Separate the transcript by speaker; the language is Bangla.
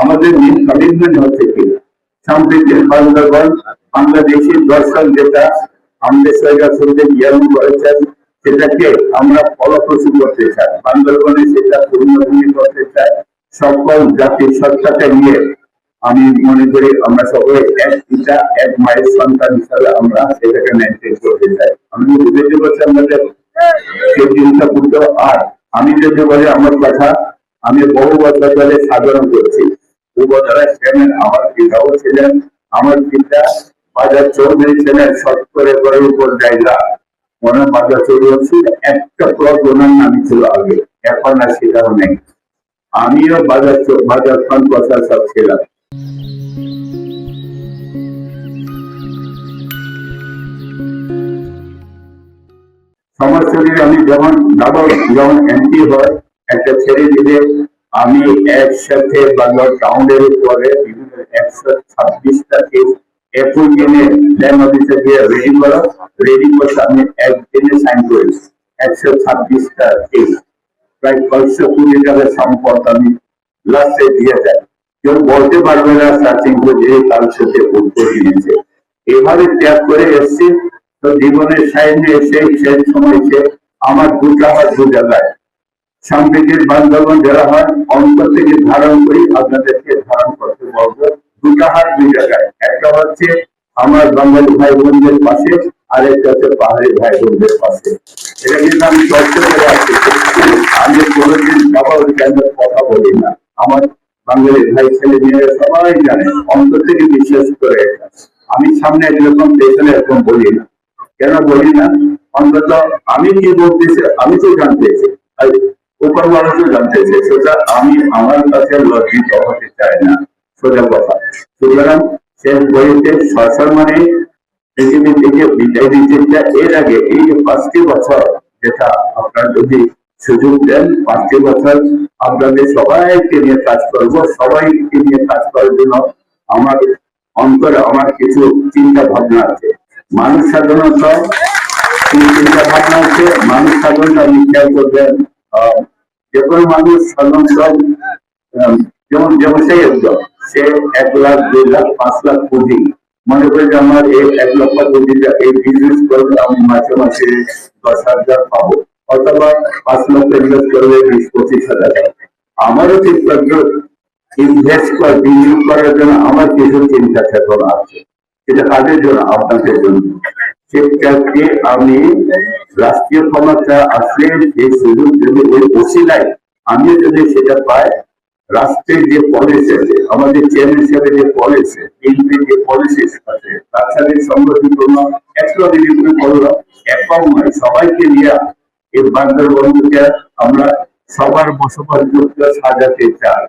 Speaker 1: আমাদের মেন কমিটমেন্ট হচ্ছে কি সম্প্রীতির বান্ধবন বাংলাদেশের দর্শন যেটা আমাদের সরকার জ্ঞান করেছেন সেটাকে আমরা ফলপ্রসূ করতে চাই, বান্দরবনে সেটা পূর্ণভূমি করতে চাই। সকল জাতির সত্তাকে নিয়ে আমি মনে করি আমরা সকলে এক পিতা এক মায়ের সন্তান হিসাবে আমরা সেটাকে মেনটেন করতে চাই। আমি বুঝতে পারছি আমাদের সেই জিনিসটা করতে। আর আমি যদি বলি আমার কথা, আমি বহু বছর ধরে সাধনা করছি। উপজেলার চেয়ারম্যান আমার পিতাও ছিলেন, আমার পিতা বাজার চৌধুরী ছিলেন, শতকরের উপর জায়গা ওনার বাজার চৌধুরী ছিল, একটা প্লট ওনার নামই ছিল আগে, এখন আর সেটাও নেই। আমিও বাজার খান প্রশাসক ছিলাম। সমাজসেবী আমি যখন এমপি হয় একটা ছেড়ে দিলে আমি একসাথে বাংলার টাউনের উপরে বিভিন্ন 126টা কেস একই দিনে ল্যান্ড অফিসে গিয়ে রেডি করতে আমি একদিনে সাইন করেছি। 126টা কেস, প্রায় 500 কোটি টাকার সম্পদ আমি লাস্টে দিয়ে যাই। কেউ বলতে পারবে না সার্চিং করে তার সাথে উত্তর দিয়েছে। এভাবে ত্যাগ করে এসছি। তো জীবনের সাইনে এসে সেই সময় আমার দু জায়গায় সম্প্রীতির বান্ধবন যারা হয় অন্তর থেকে ধারণ করি, আপনাদেরকে ধারণ করতে বলবো। দুটা হাত দুই জায়গায়, একটা হচ্ছে আমার বাঙালি ভাই বোনদের পাশে, আরেকটা হচ্ছে পাহাড়ি ভাই বোনদের পাশে। এটা কিন্তু আমি চর্চা করে আসছি, আমি কোনোদিন বাবার কেন্দ্রের কথা বলি না। আমার বাঙালি ভাই ছেলে মেয়েরা সবাই জানে, অন্তর থেকে বিশ্বাস করে। আমি সামনে এরকম পেছনে এরকম বলি না। কেন বলি না? অন্তত আমি কি বলতেছি আমি তো জানতেছি, উপর মানুষও জানতেছে, সেটা আমি আমার কাছে লজ্জিত হতে চাই না, সোজা কথা। সুতরাং শেষ বইতে সসম্মানে পৃথিবী থেকে বিদায় দিতে। এর আগে এই যে 5টি বছর যেটা আপনার যদি সুযোগ দেন, 5টি বছর আপনাদের সবাইকে নিয়ে কাজ করবো। সবাইকে নিয়ে কাজ করার জন্য আমার অন্তরে আমার কিছু চিন্তা ভাবনা আছে। মানুষ সাধারণত চিন্তা ভাবনা আছে, মানুষ সাধারণত আপনি খেয়াল করবেন, যে কোনো মানুষ সাধারণত যেমন যেমন সেই একজন সে 1 লাখ 2 লাখ 5 লাখ কোটি মনে করি যে আমার এই 1 লক্ষ কোটি এই বিজনেস করলে আমি মাসে মাসে 10,000 পাবো, অথবা 5 লক্ষ ইনভেস্ট করলে 20-25 হাজার। আমারও ঠিক ইনভেস্ট বা বিনিয়োগ করার জন্য আমার কিছু চিন্তা চেতনা আছে। এটা কাদের জন্য? আপনাদের জন্য। সেটাকে আমি রাষ্ট্রীয় ক্ষমতা আসলে এই সুযোগ যদি ওই ওসিলায় আমি যদি সেটা পাই, রাষ্ট্রের যে পলিসি আছে, আমাদের চেয়ারম্যান হিসেবে যে পলিসি, বিএনপির যে পলিসি আছে, তার সাথে সংগঠিত একটা বিভিন্ন করলো একক নয়, সবাইকে নিয়ে এই বান্দরবনকে আমরা সবার বসবাসযোগ্য সাজাতে চাই।